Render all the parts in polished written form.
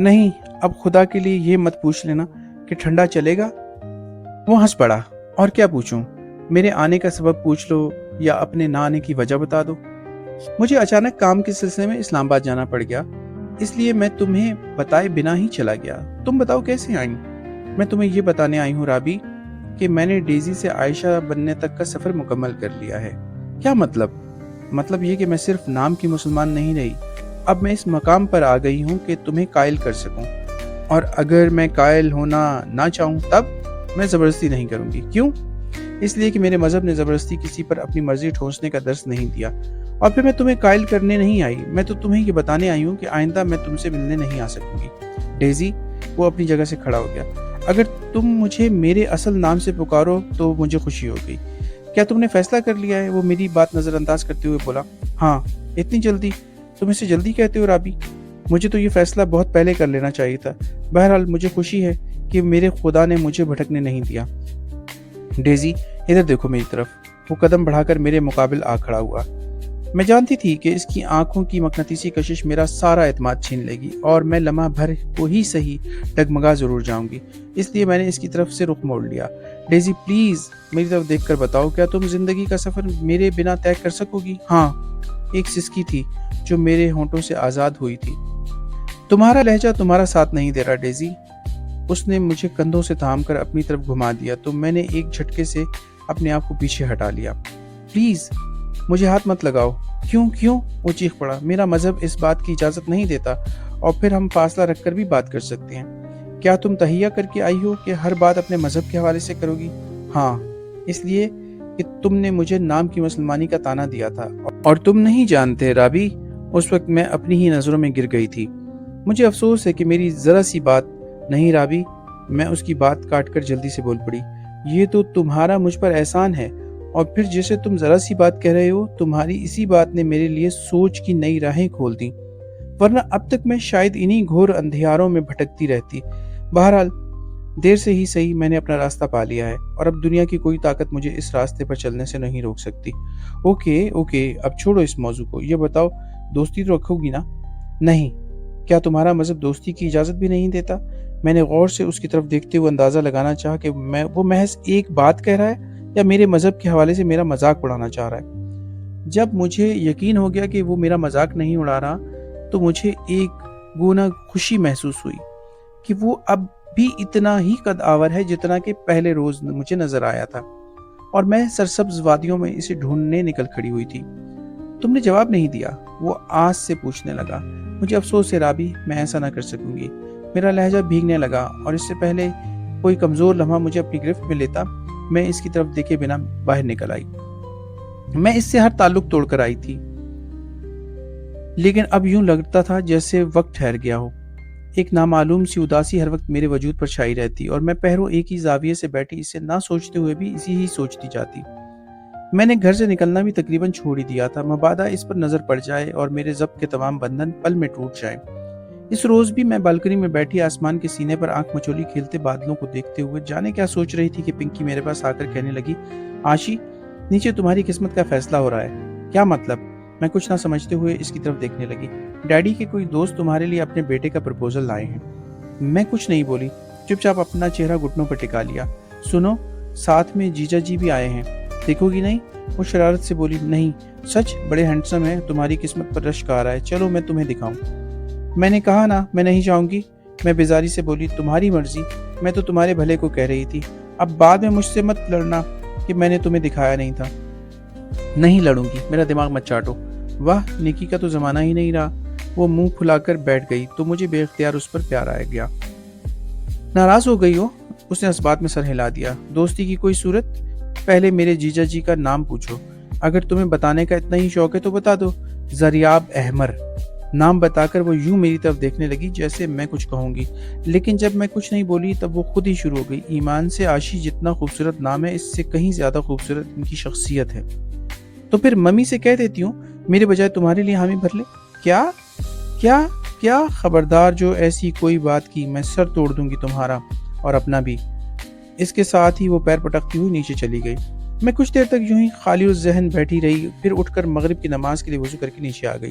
نہیں، اب خدا کے لیے یہ مت پوچھ لینا کہ ٹھنڈا چلے گا۔ وہ ہنس پڑا۔ اور کیا پوچھوں؟ میرے آنے کا سبب پوچھ لو یا اپنے نہ آنے کی وجہ بتا دو۔ مجھے اچانک کام کے سلسلے میں اسلام آباد جانا پڑ گیا، اس لیے میں تمہیں بتائے بنا ہی چلا گیا۔ تم بتاؤ کیسے آئیں؟ میں تمہیں یہ بتانے آئی ہوں رابی کہ میں نے ڈیزی سے عائشہ بننے تک کا سفر مکمل کر لیا ہے۔ کیا مطلب؟ مطلب یہ کہ میں صرف نام کی مسلمان نہیں رہی، اب میں اس مقام پر آ گئی ہوں کہ تمہیں قائل کر سکوں، اور اگر میں قائل ہونا نہ چاہوں تب میں زبردستی نہیں کروں گی۔ کیوں؟ اس لیے کہ میرے مذہب نے زبردستی کسی پر اپنی مرضی ٹھونسنے کا درس نہیں دیا۔ اور پھر میں تمہیں قائل کرنے نہیں آئی، میں تو تمہیں یہ بتانے آئی ہوں کہ آئندہ میں تم سے ملنے نہیں آ سکوں گی۔ ڈیزی، وہ اپنی جگہ سے کھڑا ہو گیا، اگر تم مجھے میرے اصل نام سے پکارو تو مجھے خوشی ہو گئی۔ کیا تم نے فیصلہ کر لیا ہے؟ وہ میری بات نظر انداز کرتے ہوئے بولا۔ ہاں، اتنی جلدی؟ تم اسے جلدی کہتے ہو رابی؟ مجھے تو یہ فیصلہ بہت پہلے کر لینا چاہیے تھا۔ بہرحال مجھے خوشی ہے کہ میرے خدا نے مجھے بھٹکنے نہیں دیا۔ ڈیزی، ادھر دیکھو میری طرف۔ وہ قدم بڑھا کر میرے مقابل آ کھڑا ہوا۔ میں جانتی تھی کہ اس کی آنکھوں کی مقناطیسی کشش میرا سارا اعتماد چھین لے گی اور میں لمحہ بھر کو ہی صحیح ڈگمگا ضرور جاؤں گی، اس لیے میں نے اس کی طرف سے رخ موڑ لیا۔ ڈیزی پلیز میری طرف دیکھ کر بتاؤ، کیا تم زندگی کا سفر میرے بنا طے کر سکو گی؟ ہاں، ایک سسکی تھی جو میرے ہونٹوں سے آزاد ہوئی تھی۔ تمہارا لہجہ تمہارا ساتھ نہیں دے رہا ڈیزی۔ اس نے مجھے کندھوں سے تھام کر اپنی طرف گھما دیا تو میں نے ایک جھٹکے سے اپنے آپ کو پیچھے ہٹا لیا۔ پلیز مجھے ہاتھ مت لگاؤ۔ کیوں؟ وہ چیخ پڑا۔ میرا مذہب اس بات کی اجازت نہیں دیتا، اور پھر ہم فاصلہ رکھ کر بھی بات کر سکتے ہیں۔ کیا تم تہیہ کر کے آئی ہو کہ ہر بات اپنے مذہب کے حوالے سے کرو گی؟ ہاں، اس لیے کہ تم نے مجھے نام کی مسلمانی کا طعنہ دیا تھا، اور تم نہیں جانتے رابی، اس وقت میں اپنی ہی نظروں میں گر گئی تھی۔ مجھے افسوس ہے کہ میری ذرا سی بات نہیں رابی، میں اس کی بات کاٹ کر جلدی سے بول پڑی۔ یہ تو تمہارا مجھ پر احسان ہے، اور پھر جیسے تم ذرا سی بات کہہ رہے ہو، تمہاری اسی بات نے میرے لیے سوچ کی نئی راہیں کھول دیں، ورنہ اب تک میں شاید انہی گھور اندھیاروں میں بھٹکتی رہتی۔ بہرحال دیر سے ہی صحیح میں نے اپنا راستہ پا لیا ہے، اور اب دنیا کی کوئی طاقت مجھے اس راستے پر چلنے سے نہیں روک سکتی۔ اوکے، اب چھوڑو اس موضوع کو، یہ بتاؤ دوستی تو رکھو گی نا؟ نہیں۔ کیا تمہارا مذہب دوستی کی اجازت بھی نہیں دیتا؟ میں نے غور سے اس کی طرف دیکھتے ہوئے اندازہ لگانا چاہا کہ وہ محض ایک بات کہہ رہا ہے یا میرے مذہب کے حوالے سے میرا مذاق اڑانا چاہ رہا ہے۔ جب مجھے یقین ہو گیا کہ وہ میرا مذاق نہیں اڑا رہا تو مجھے ایک گونا خوشی محسوس ہوئی کہ وہ اب بھی اتنا ہی قد آور ہے جتنا کہ پہلے روز مجھے نظر آیا تھا، اور میں سرسبز وادیوں میں اسے ڈھونڈنے نکل کھڑی ہوئی تھی۔ تم نے جواب نہیں دیا، وہ آس سے پوچھنے لگا۔ مجھے افسوس ہے رابی، میں ایسا نہ کر سکوں گی۔ میرا لہجہ بھیگنے لگا، اور اس سے پہلے کوئی کمزور لمحہ مجھے اپنی گرفت میں لیتا، میں اس کی طرف دیکھے بنا باہر نکل آئی۔ میں اس سے ہر تعلق توڑ کر آئی تھی، لیکن اب یوں لگتا تھا جیسے وقت ٹھہر گیا ہو۔ ایک نامعلوم سی اداسی ہر وقت میرے وجود پر چھائی رہتی، اور میں پہروں ایک ہی زاویے سے بیٹھی اسے نہ سوچتے ہوئے بھی اسی ہی سوچتی جاتی۔ میں نے گھر سے نکلنا بھی تقریباً چھوڑ ہی دیا تھا، مبادا اس پر نظر پڑ جائے اور میرے ضبط کے تمام بندھن پل میں ٹوٹ جائیں۔ اس روز بھی میں بالکنی میں بیٹھی آسمان کے سینے پر آنکھ مچولی کھیلتے بادلوں کو دیکھتے ہوئے جانے کیا سوچ رہی تھی کہ پنکی میرے پاس آ کر کہنے لگی، آشی، نیچے تمہاری قسمت کا فیصلہ ہو رہا ہے۔ کیا مطلب؟ میں کچھ نہ سمجھتے ہوئے اس کی طرف دیکھنے لگی۔ ڈیڈی کے کوئی دوست تمہارے لیے اپنے بیٹے کا پرپوزل لائے ہیں۔ میں کچھ نہیں بولی، چپ چاپ اپنا چہرہ گھٹنوں پر ٹکا لیا۔ سنو، ساتھ میں جیجا جی بھی آئے ہیں، دیکھو گی نہیں؟ وہ شرارت سے بولی۔ نہیں، سچ بڑے ہینڈسم ہیں، تمہاری قسمت پر رشک آ رہا ہے، چلو میں تمہیں دکھاؤں۔ میں نے کہا نا میں نہیں جاؤں گی، میں بیزاری سے بولی۔ تمہاری مرضی، میں تو تمہارے بھلے کو کہہ رہی تھی، اب بعد میں مجھ سے مت لڑنا کہ میں نے تمہیں دکھایا نہیں تھا۔ نہیں لڑوں گی، میرا دماغ مت چاٹو۔ واہ، نیکی کا تو زمانہ ہی نہیں رہا۔ وہ منہ پھلا کر بیٹھ گئی تو مجھے بے اختیار اس پر پیار آ گیا۔ ناراض ہو گئی ہو؟ اس نے اس بات میں سر ہلا دیا۔ دوستی کی کوئی صورت؟ پہلے میرے جیجا جی کا نام پوچھو، اگر تمہیں بتانے کا اتنا ہی شوق ہے تو بتا دو۔ زریاب احمر نام بتا کر وہ یوں میری طرف دیکھنے لگی جیسے میں کچھ کہوں گی، لیکن جب میں کچھ نہیں بولی تب وہ خود ہی شروع ہو گئی۔ ایمان سے عاشی جتنا خوبصورت نام ہے، اس سے کہیں زیادہ خوبصورت ان کی شخصیت ہے۔ تو پھر ممی سے کہہ دیتی ہوں میرے بجائے تمہارے لیے حامی بھر لے۔ کیا کیا کیا؟ خبردار جو ایسی کوئی بات کی میں سر توڑ دوں گی تمہارا اور اپنا بھی۔ اس کے ساتھ ہی وہ پیر پٹکتی ہوئی نیچے چلی گئی۔ میں کچھ دیر تک یوں ہی خالی الذہن بیٹھی رہی، پھر اٹھ کر مغرب کی نماز کے لیے وضو کر کے نیچے آ گئی۔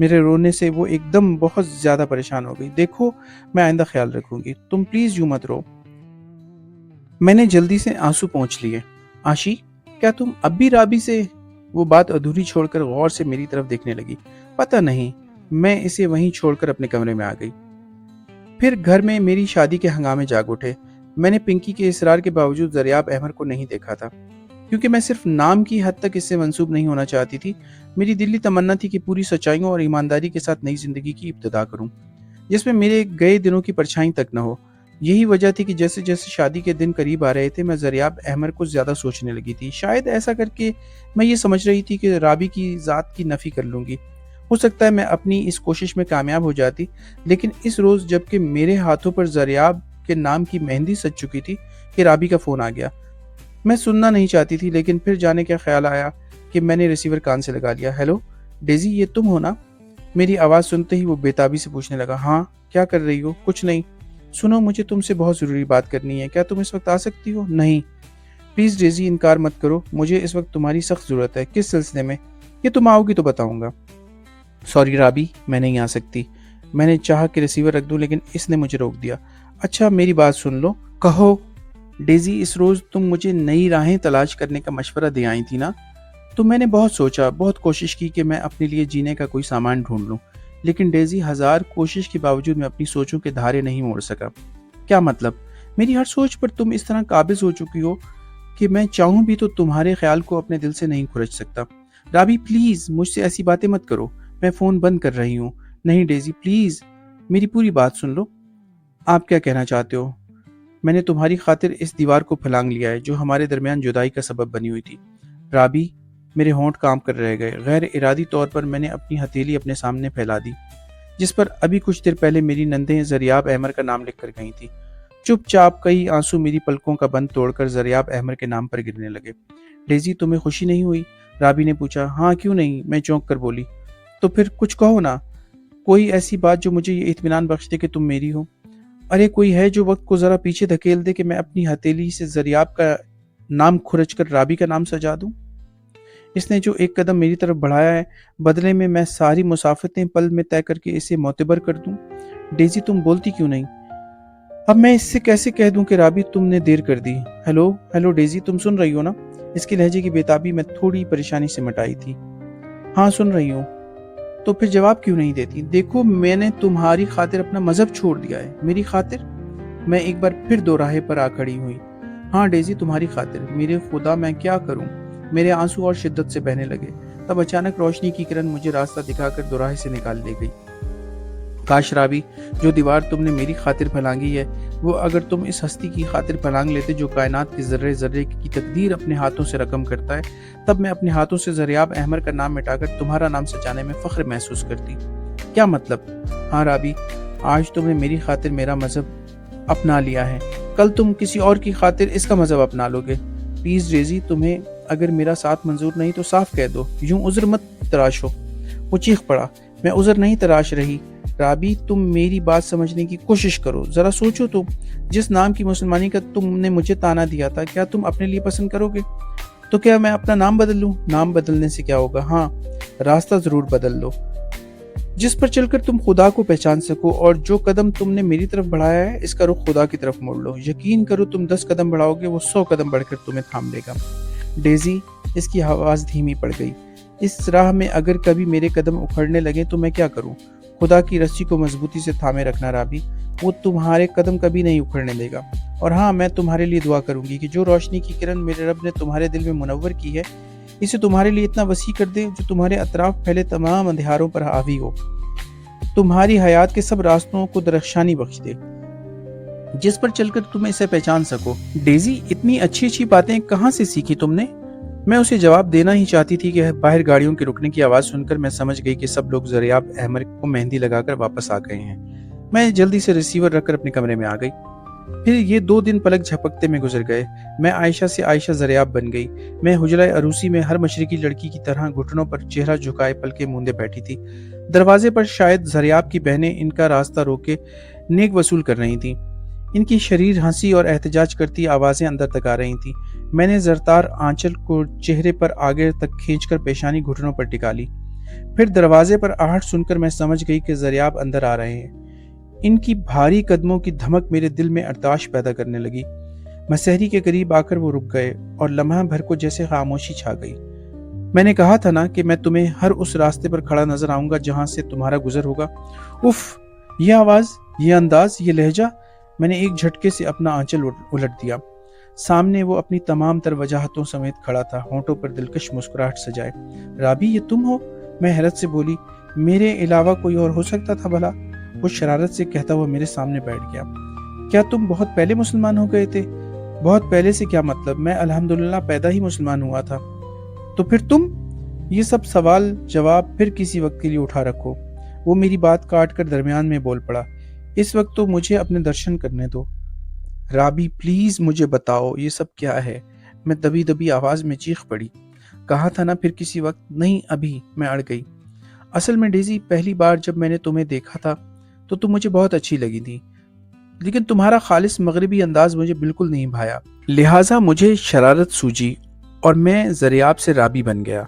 میرے رونے سے وہ ایک دم بہت زیادہ پریشان ہو گئی۔ دیکھو میں آئندہ خیال رکھوں گی، تم پلیز یوں مت رو۔ میں نے جلدی سے آنسو پونچھ لیے۔ آشی، کیا تم اب بھی رابی سے؟ وہ بات ادھوری چھوڑ کر غور سے میری طرف دیکھنے لگی۔ پتہ نہیں، میں اسے وہیں چھوڑ کر اپنے کمرے میں آ گئی۔ پھر گھر میں میری شادی کے ہنگامے جاگ اٹھے۔ میں نے پنکی کے اصرار کے باوجود زریاب احمد کو نہیں دیکھا تھا، کیونکہ میں صرف نام کی حد تک اس سے منسوب نہیں ہونا چاہتی تھی۔ میری دلی تمنا تھی کہ پوری سچائیوں اور ایمانداری کے ساتھ نئی زندگی کی ابتدا کروں، جس میں میرے گئے دنوں کی پرچھائی تک نہ ہو۔ یہی وجہ تھی کہ جیسے جیسے شادی کے دن قریب آ رہے تھے، میں زریاب احمد کو زیادہ سوچنے لگی تھی۔ شاید ایسا کر کے میں یہ سمجھ رہی تھی کہ رابی کی ذات کی نفی کر لوں گی۔ ہو سکتا ہے میں اپنی اس کوشش میں کامیاب ہو جاتی، لیکن اس روز جب کہ میرے ہاتھوں پر زریاب کے نام کی مہندی سج چکی تھی کہ رابی کا فون آ گیا۔ میں سننا نہیں چاہتی تھی، لیکن پھر جانے کا خیال آیا کہ میں نے ریسیور کان سے لگا لیا۔ ہیلو ڈیزی، یہ تم ہو نا؟ میری آواز سنتے ہی وہ بےتابی سے پوچھنے لگا۔ ہاں، کیا کر رہی ہو؟ کچھ نہیں۔ سنو، مجھے تم سے بہت ضروری بات کرنی ہے، کیا تم اس وقت آ سکتی ہو؟ نہیں پلیز ڈیزی، انکار مت کرو، مجھے اس وقت تمہاری سخت ضرورت ہے۔ کس سلسلے میں؟ یہ تم آؤ گی تو بتاؤں گا۔ سوری رابی، میں نہیں آ سکتی۔ میں نے چاہا کہ ریسیور رکھ دوں، لیکن اس نے مجھے روک دیا۔ اچھا میری بات سن لو۔ کہو ڈیزی، اس روز تم مجھے نئی راہیں تلاش کرنے کا مشورہ دے آئی تھی نا؟ تو میں نے بہت سوچا، بہت کوشش کی کہ میں اپنے لیے جینے کا کوئی سامان ڈھونڈ لوں، لیکن ڈیزی ہزار کوشش کے باوجود میں اپنی سوچوں کے دھارے نہیں موڑ سکا۔ کیا مطلب؟ میری ہر سوچ پر تم اس طرح قابض ہو چکی ہو کہ میں چاہوں بھی تو تمہارے خیال کو اپنے دل سے نہیں کھرچ سکتا۔ رابی پلیز، مجھ سے ایسی باتیں مت کرو، میں فون بند کر رہی ہوں۔ نہیں ڈیزی پلیز، میری پوری بات سن لو۔ آپ کیا کہنا چاہتے ہو؟ میں نے تمہاری خاطر اس دیوار کو پھلانگ لیا ہے جو ہمارے درمیان جدائی کا سبب بنی ہوئی تھی۔ رابی، میرے ہونٹ کام کر رہ گئے۔ غیر ارادی طور پر میں نے اپنی ہتھیلی اپنے سامنے پھیلا دی، جس پر ابھی کچھ دیر پہلے میری نندیں زریاب احمد کا نام لکھ کر گئی تھی۔ چپ چاپ کئی آنسو میری پلکوں کا بند توڑ کر زریاب احمد کے نام پر گرنے لگے۔ ڈیزی، تمہیں خوشی نہیں ہوئی؟ رابی نے پوچھا۔ ہاں کیوں نہیں، میں چونک کر بولی۔ تو پھر کچھ کہو نا، کوئی ایسی بات جو مجھے یہ اطمینان بخش دے کہ تم میری ہو۔ ارے کوئی ہے جو وقت کو ذرا پیچھے دھکیل دے کہ میں اپنی ہتھیلی سے زریاب کا نام کھرچ کر رابی کا نام سجا دوں۔ اس نے جو ایک قدم میری طرف بڑھایا ہے، بدلے میں میں ساری مسافتیں پل میں طے کر کے اسے معتبر کر دوں۔ ڈیزی تم بولتی کیوں نہیں؟ اب میں اس سے کیسے کہہ دوں کہ رابی تم نے دیر کر دی؟ ہیلو ڈیزی، تم سن رہی ہو نا؟ اس کے لہجے کی بےتابی میں تھوڑی پریشانی سے مٹائی تھی۔ ہاں سن رہی ہوں۔ تو پھر جواب کیوں نہیں دیتی؟ دیکھو میں نے تمہاری خاطر اپنا مذہب چھوڑ دیا ہے۔ میری خاطر؟ میں ایک بار پھر دو راہے پر آ کھڑی ہوئی۔ ہاں ڈیزی، تمہاری خاطر۔ میرے خدا، میں کیا کروں؟ میرے آنسو اور شدت سے بہنے لگے۔ تب اچانک روشنی کی کرن مجھے راستہ دکھا کر دوراہے سے نکال لے گئی۔ کاش رابی، جو دیوار تم نے میری خاطر پھلانگی ہے، وہ اگر تم اس ہستی کی خاطر پھلانگ لیتے جو کائنات کے ذرے ذرے کی تقدیر اپنے ہاتھوں سے رقم کرتا ہے، تب میں اپنے ہاتھوں سے زریاب احمد کا نام مٹا کر تمہارا نام سجانے میں فخر محسوس کرتی۔ کیا مطلب؟ ہاں رابی، آج تم نے میری خاطر میرا مذہب اپنا لیا ہے، کل تم کسی اور کی خاطر اس کا مذہب اپنا لو گے۔ پلیز ڈیزی، تمہیں اگر میرا ساتھ منظور نہیں تو صاف کہہ دو، یوں عذر مت تراشو۔ وہ چیخ پڑا۔ میں عذر نہیں تراش رہی رابی، تم میری بات سمجھنے کی کوشش کرو، ذرا سوچو تو، جس نام کی مسلمانی کا تم نے مجھے تانا دیا تھا، کیا تم اپنے لیے پسند کرو گے؟ تو کیا میں اپنا نام بدل لوں؟ نام بدلنے سے کیا ہوگا؟ ہاں، راستہ ضرور بدل لو، جس پر چل کر تم خدا کو پہچان سکو، اور جو قدم تم نے میری طرف بڑھایا ہے اس کا رخ خدا کی طرف موڑ لو۔ یقین کرو تم 10 قدم بڑھاؤ گے، وہ 100 قدم بڑھ کر تمہیں تھام لے گا۔ ڈیزی، اس کی آواز دھیمی پڑ گئی۔ اس راہ میں اگر کبھی میرے قدم اکھڑنے لگے تو میں کیا کروں؟ خدا کی رسی کو مضبوطی سے تھامے رکھنا رابی، وہ تمہارے قدم کبھی نہیں اکھڑنے دے گا۔ اور ہاں، میں تمہارے لیے دعا کروں گی کہ جو روشنی کی کرن میرے رب نے تمہارے دل میں منور کی ہے، اسے تمہارے لیے اتنا وسیع کر دے جو تمہارے اطراف پھیلے تمام اندھیاروں پر حاوی ہو، تمہاری حیات کے سب راستوں کو درخشانی بخش دے، جس پر چل کر تم اسے پہچان سکو۔ ڈیزی، اتنی اچھی اچھی باتیں کہاں سے سیکھی تم نے؟ میں اسے جواب دینا ہی چاہتی تھی کہ باہر گاڑیوں کے رکنے کی آواز سن کر میں سمجھ گئی کہ سب لوگ زریاب احمد کو مہندی لگا کر واپس آ گئے ہیں۔ میں جلدی سے ریسیور رکھ کر اپنے کمرے میں آ گئی۔ پھر یہ 2 دن پلک جھپکتے میں گزر گئے۔ میں عائشہ سے عائشہ زریاب بن گئی۔ میں حجرہ عروسی میں ہر مشرقی لڑکی کی طرح گھٹنوں پر چہرہ جھکائے پلکیں موندے بیٹھی تھی۔ دروازے پر شاید زریاب کی بہنیں ان کا راستہ روک کے نیک وصول کر رہی تھیں۔ ان کی شریر ہنسی اور احتجاج کرتی آوازیں اندر تک آ رہی تھیں۔ میں نے زرتار آنچل کو چہرے پر آگے تک کھینچ کر پیشانی گھٹنوں پر ٹکا لی۔ پھر دروازے پر آہٹ سن کر میں سمجھ گئی کہ زریاب اندر آ رہے ہیں۔ ان کی بھاری قدموں کی دھمک میرے دل میں ارتعاش پیدا کرنے لگی۔ مسحری کے قریب آ کر وہ رک گئے اور لمحہ بھر کو جیسے خاموشی چھا گئی۔ میں نے کہا تھا نا کہ میں تمہیں ہر اس راستے پر کھڑا نظر آؤں گا جہاں سے تمہارا گزر ہوگا۔ اف، یہ آواز، یہ انداز، یہ لہجہ۔ میں نے ایک جھٹکے سے اپنا آنچل الٹ دیا۔ سامنے وہ اپنی تمام تر وجاہتوں سمیت کھڑا تھا، ہونٹوں پر دلکش مسکراہٹ سجائے۔ رابی، یہ تم ہو؟ میں حیرت سے بولی۔ میرے علاوہ کوئی اور ہو سکتا تھا بھلا؟ وہ شرارت سے کہتا ہوا میرے سامنے بیٹھ گیا۔ کیا تم بہت پہلے مسلمان ہو گئے تھے؟ بہت پہلے سے کیا مطلب؟ میں الحمدللہ پیدا ہی مسلمان ہوا تھا۔ تو پھر تم؟ یہ سب سوال جواب پھر کسی وقت کے لیے اٹھا رکھو۔ وہ میری بات کاٹ کر درمیان میں بول پڑا۔ اس وقت تو مجھے اپنے درشن کرنے دو۔ رابی پلیز مجھے بتاؤ یہ سب کیا ہے؟ میں دبی دبی آواز میں چیخ پڑی۔ کہا تھا نا پھر کسی وقت، نہیں ابھی، میں اڑ گئی۔ اصل میں ڈیزی، پہلی بار جب میں نے تمہیں دیکھا تھا تو تم مجھے بہت اچھی لگی تھی، لیکن تمہارا خالص مغربی انداز مجھے بالکل نہیں بھایا، لہٰذا مجھے شرارت سوجی اور میں زریاب سے رابی بن گیا۔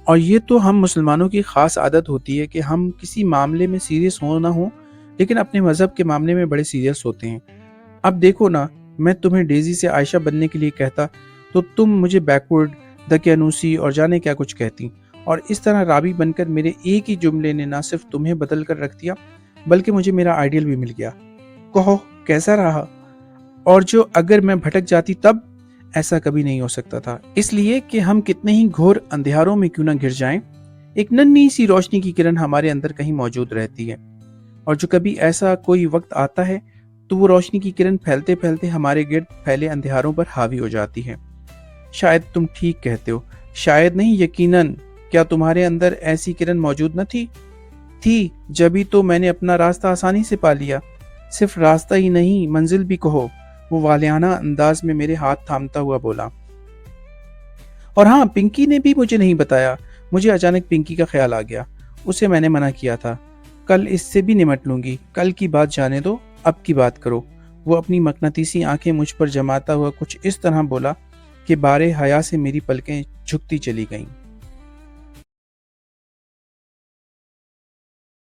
اور یہ تو ہم مسلمانوں کی خاص عادت ہوتی ہے کہ ہم کسی معاملے میں سیریس ہوں نہ ہوں، لیکن اپنے مذہب کے معاملے میں بڑے سیریس ہوتے ہیں۔ اب دیکھو نا، میں تمہیں ڈیزی سے عائشہ بننے کے لیے کہتا تو تم مجھے بیکورڈ، دقیانوسی اور جانے کیا کچھ کہتی، اور اس طرح رابی بن کر میرے ایک ہی جملے نے نہ صرف تمہیں بدل کر رکھ دیا بلکہ مجھے میرا آئیڈیل بھی مل گیا۔ کہو کیسا رہا؟ اور جو اگر میں بھٹک جاتی تب؟ ایسا کبھی نہیں ہو سکتا تھا، اس لیے کہ ہم کتنے ہی گھور اندھیاروں میں کیوں نہ گر جائیں، ایک ننھی سی روشنی کی کرن ہمارے اندر کہیں موجود رہتی ہے، اور جو کبھی ایسا کوئی وقت آتا ہے تو وہ روشنی کی کرن پھیلتے پھیلتے ہمارے گرد پھیلے اندھیاروں پر حاوی ہو جاتی ہے۔ شاید تم ٹھیک کہتے ہو، شاید نہیں یقیناً۔ کیا تمہارے اندر ایسی کرن موجود نہ تھی؟ جبھی تو میں نے اپنا راستہ آسانی سے پا لیا۔ صرف راستہ ہی نہیں، منزل بھی کہو، وہ والیانہ انداز میں میرے ہاتھ تھامتا ہوا بولا۔ اور ہاں، پنکی نے بھی مجھے نہیں بتایا۔ مجھے اچانک پنکی کا خیال آ گیا۔ اسے میں نے منع کیا تھا، کل اس سے بھی نمٹ لوں گی، کل کی بات جانے دو، اب کی بات کرو۔ وہ اپنی مقناطیسی آنکھیں مجھ پر جماتا ہوا کچھ اس طرح بولا کہ بارے حیا سے میری پلکیں جھکتی چلی گئیں۔